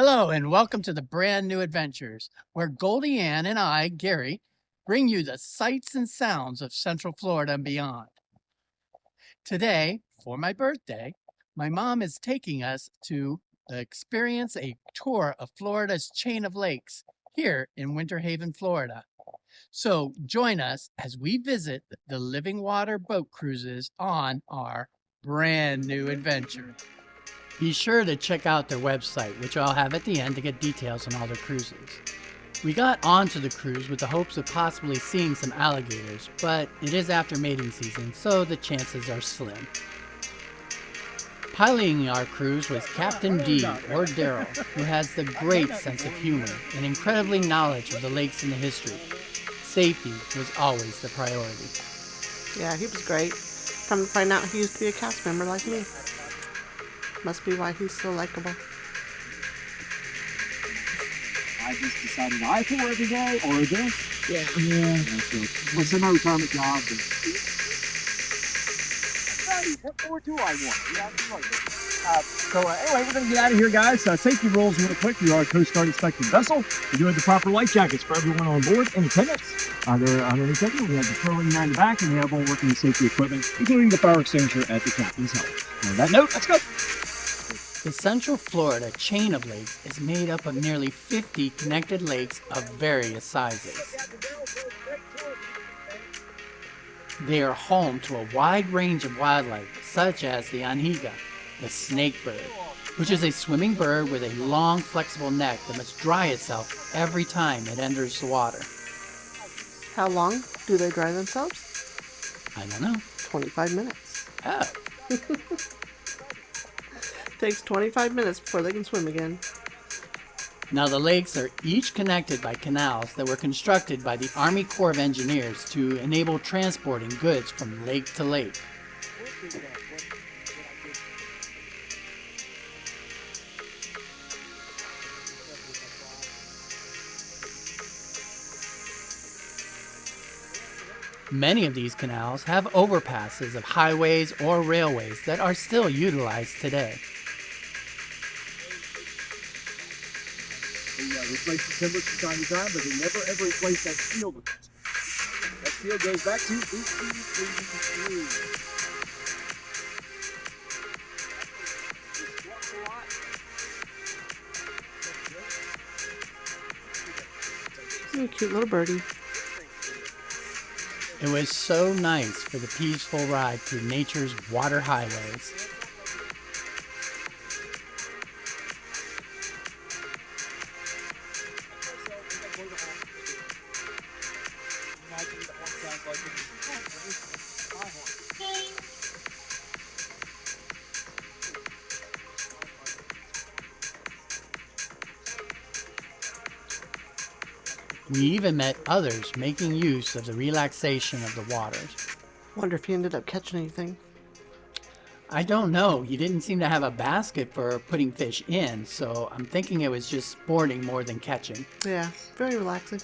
Hello and welcome to the brand new adventures where GoldieAnn and I, Gary, bring you the sights and sounds of Central Florida and beyond. Today, for my birthday, my mom is taking us to experience a tour of Florida's chain of lakes here in Winter Haven, Florida. So join us as we visit the living water boat cruises on our brand new adventure. Be sure to check out their website, which I'll have at the end to get details on all their cruises. We got onto the cruise with the hopes of possibly seeing some alligators, but it is after mating season, so the chances are slim. Piloting our cruise was Captain D, or Daryl, who has the great sense of humor and incredibly knowledge of the lakes and the history. Safety was always the priority. Yeah, he was great. Come to find out he used to be a cast member like me. Must be why he's so likable. I just decided I pour every day or this. Yeah. Yeah. It's a retirement job. Or do I want? Yeah, anyway, we're going to get out of here, guys. Safety rules real quick. We are a Coast Guard inspected vessel. We do have the proper life jackets for everyone on board in attendance. They're underneath it. We have the curling in the back, and we have all working safety equipment, including the fire extinguisher at the captain's helm. On that note, let's go. The Central Florida chain of lakes is made up of nearly 50 connected lakes of various sizes. They are home to a wide range of wildlife, such as the anhiga, the snakebird, which is a swimming bird with a long, flexible neck that must dry itself every time it enters the water. How long do they dry themselves? I don't know. 25 minutes. Oh. Takes 25 minutes before they can swim again. Now the lakes are each connected by canals that were constructed by the Army Corps of Engineers to enable transporting goods from lake to lake. Many of these canals have overpasses of highways or railways that are still utilized today. They replace the timber from time to time, but they never ever replace that steel. That steel goes back to 1883. Cute little birdie. It was so nice for the peaceful ride through nature's water highways. We even met others making use of the relaxation of the waters. Wonder if he ended up catching anything. I don't know. He didn't seem to have a basket for putting fish in, so I'm thinking it was just sporting more than catching. Yeah, very relaxing.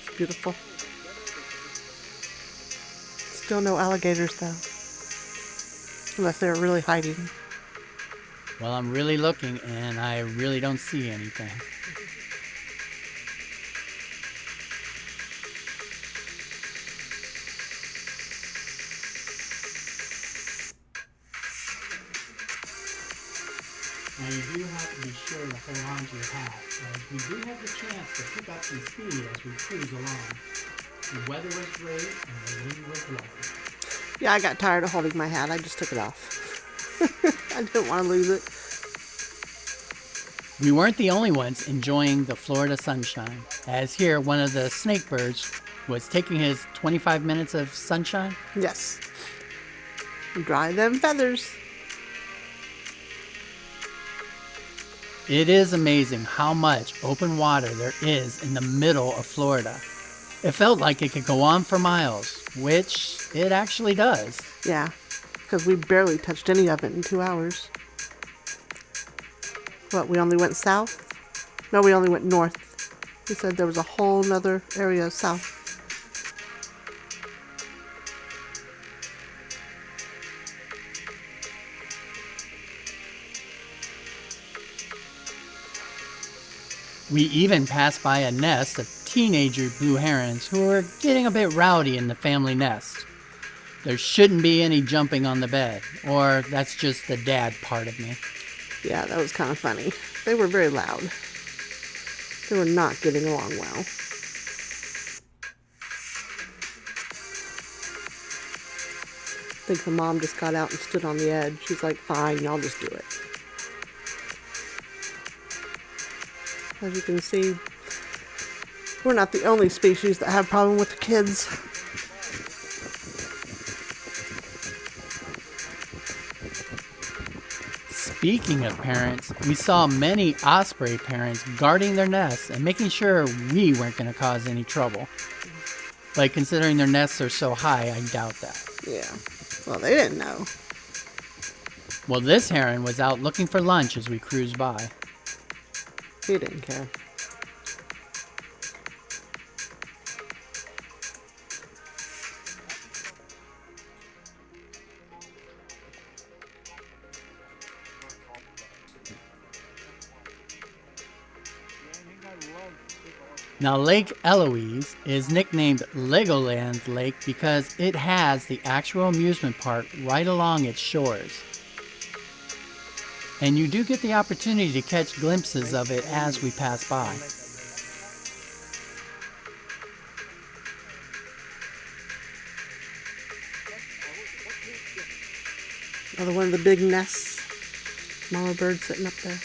It's beautiful. Still no alligators, though. Unless they're really hiding. Well, I'm really looking, and I really don't see anything. Now, you do have to be sure to hold on to your hat, as we do have the chance to pick up some speed as we cruise along. The weather was great, and the wind was blowing. Yeah, I got tired of holding my hat. I just took it off. I didn't want to lose it. We weren't the only ones enjoying the Florida sunshine, as here one of the snakebirds was taking his 25 minutes of sunshine. Yes. Dry them feathers. It is amazing how much open water there is in the middle of Florida. It felt like it could go on for miles, which it actually does. Yeah, because we barely touched any of it in 2 hours. What, we only went south? No, we only went north He said there was a whole nother area south. We even passed by a nest of teenager blue herons who were getting a bit rowdy in the family nest. There shouldn't be any jumping on the bed, or that's just the dad part of me. Yeah, that was kind of funny. They were very loud. They were not getting along well. I think the mom just got out and stood on the edge. She's like, fine, y'all just do it. As you can see, we're not the only species that have problem with the kids. Speaking of parents, we saw many osprey parents guarding their nests and making sure we weren't going to cause any trouble. But considering their nests are so high, I doubt that. Yeah. Well, they didn't know. Well, this heron was out looking for lunch as we cruised by. He didn't care. Now, Lake Eloise is nicknamed Legoland Lake because it has the actual amusement park right along its shores. And you do get the opportunity to catch glimpses of it as we pass by. Another one of the big nests. Smaller birds sitting up there.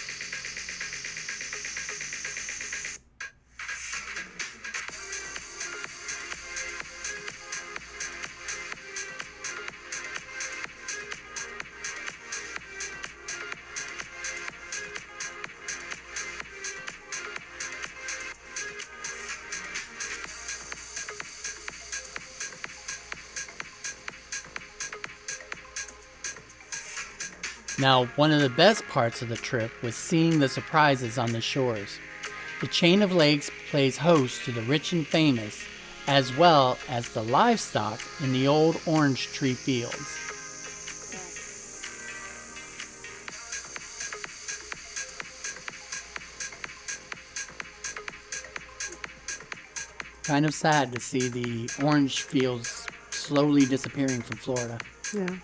Now, one of the best parts of the trip was seeing the surprises on the shores. The chain of lakes plays host to the rich and famous, as well as the livestock in the old orange tree fields. Kind of sad to see the orange fields slowly disappearing from Florida. Yeah.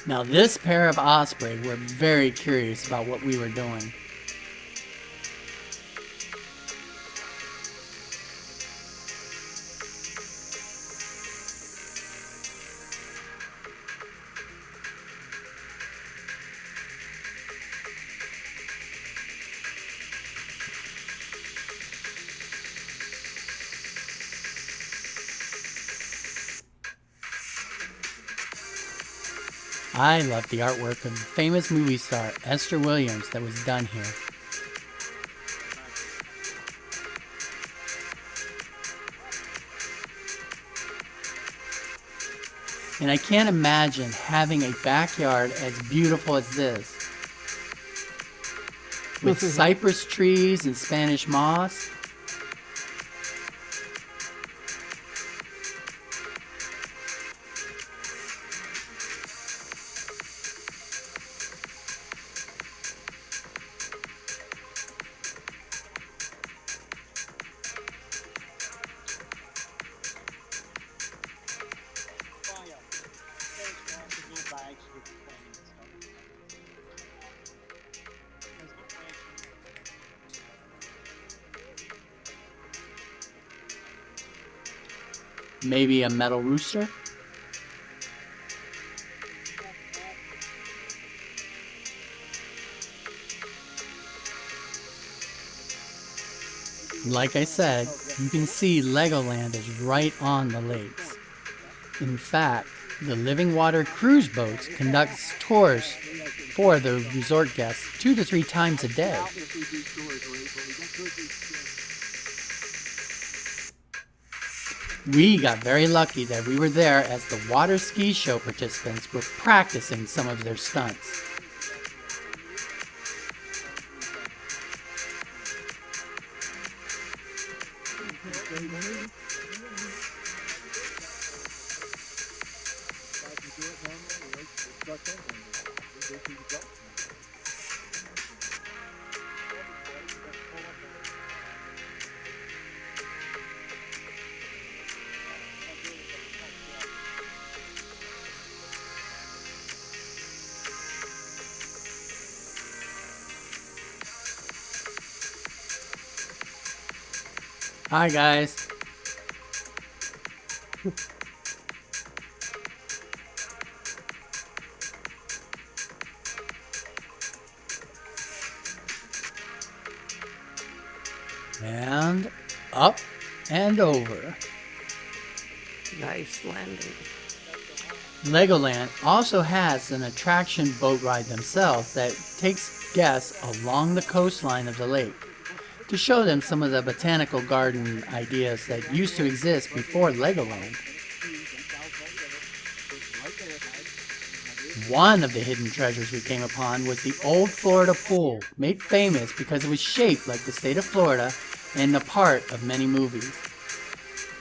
Now, this pair of osprey were very curious about what we were doing. I love the artwork of famous movie star Esther Williams that was done here. And I can't imagine having a backyard as beautiful as this. With cypress trees and Spanish moss. Maybe a metal rooster? Like I said, you can see Legoland is right on the lakes. In fact, the Living Water cruise boats conducts tours for the resort guests 2 to 3 times a day. We got very lucky that we were there as the water ski show participants were practicing some of their stunts. Hi, guys. And up and over. Nice landing. Legoland also has an attraction boat ride themselves that takes guests along the coastline of the lake to show them some of the botanical garden ideas that used to exist before Legoland. One of the hidden treasures we came upon was the old Florida pool, made famous because it was shaped like the state of Florida and a part of many movies.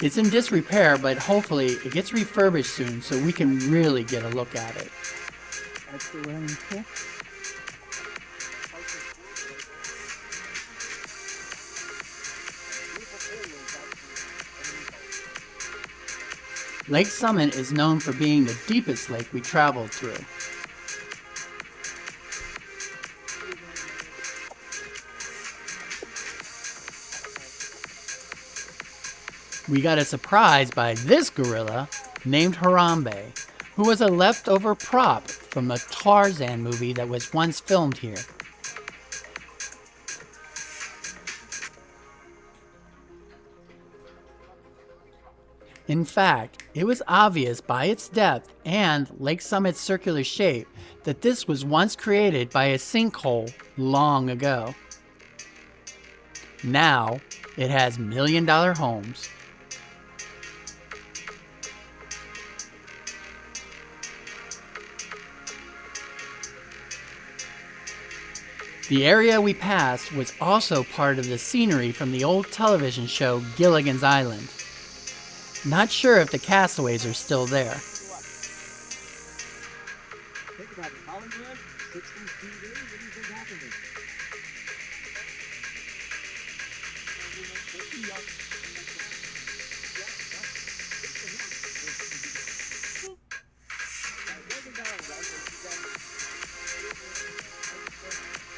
It's in disrepair, but hopefully it gets refurbished soon so we can really get a look at it. That's the running pool. Lake Summit is known for being the deepest lake we traveled through. We got a surprise by this gorilla named Harambe, who was a leftover prop from a Tarzan movie that was once filmed here. In fact, it was obvious by its depth and Lake Summit's circular shape that this was once created by a sinkhole long ago. Now, it has million-dollar homes. The area we passed was also part of the scenery from the old television show Gilligan's Island. Not sure if the castaways are still there. Think about it, Hollywood, 60s TV, what do you think happened there?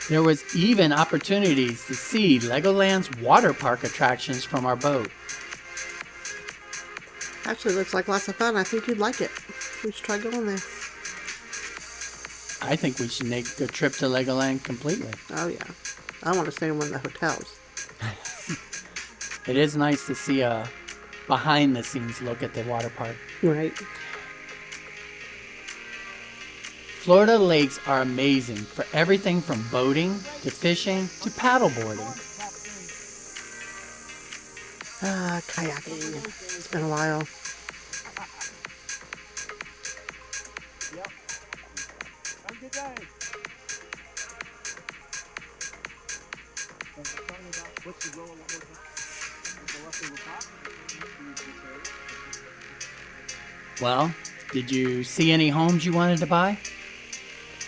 There was even opportunities to see Legoland's water park attractions from our boat. Actually, looks like lots of fun. I think you'd like it. We should try going there. I think we should make the trip to Legoland completely. Oh, yeah. I want to stay in one of the hotels. It is nice to see a behind-the-scenes look at the water park. Right. Florida lakes are amazing for everything from boating to fishing to paddleboarding. Kayaking. It's been a while. Yep. Have a good day. And we're talking about what's the role of the Well, did you see any homes you wanted to buy?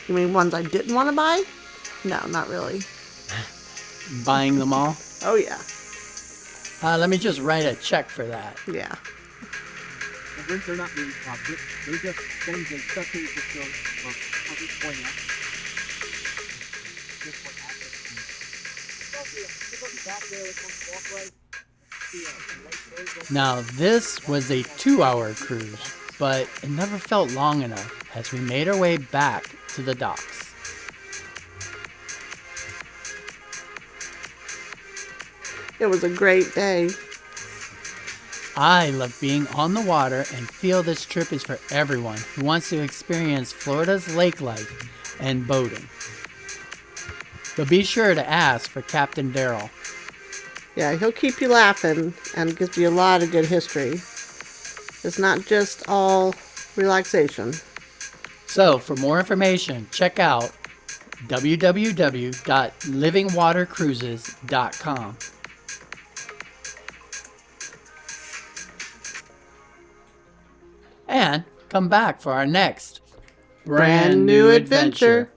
You mean ones I didn't want to buy? No, not really. Buying them all? Oh, yeah. Let me just write a check for that. Yeah. They're not really profit. They're just things that stuff you just go, well, I'll just point out. Just what happened. Now, this was a 2-hour cruise, but it never felt long enough as we made our way back to the docks. It was a great day. I love being on the water and feel this trip is for everyone who wants to experience Florida's lake life and boating. But be sure to ask for Captain Darrell. Yeah, he'll keep you laughing and gives you a lot of good history. It's not just all relaxation. So, for more information, check out www.livingwatercruises.com. And come back for our next brand new adventure.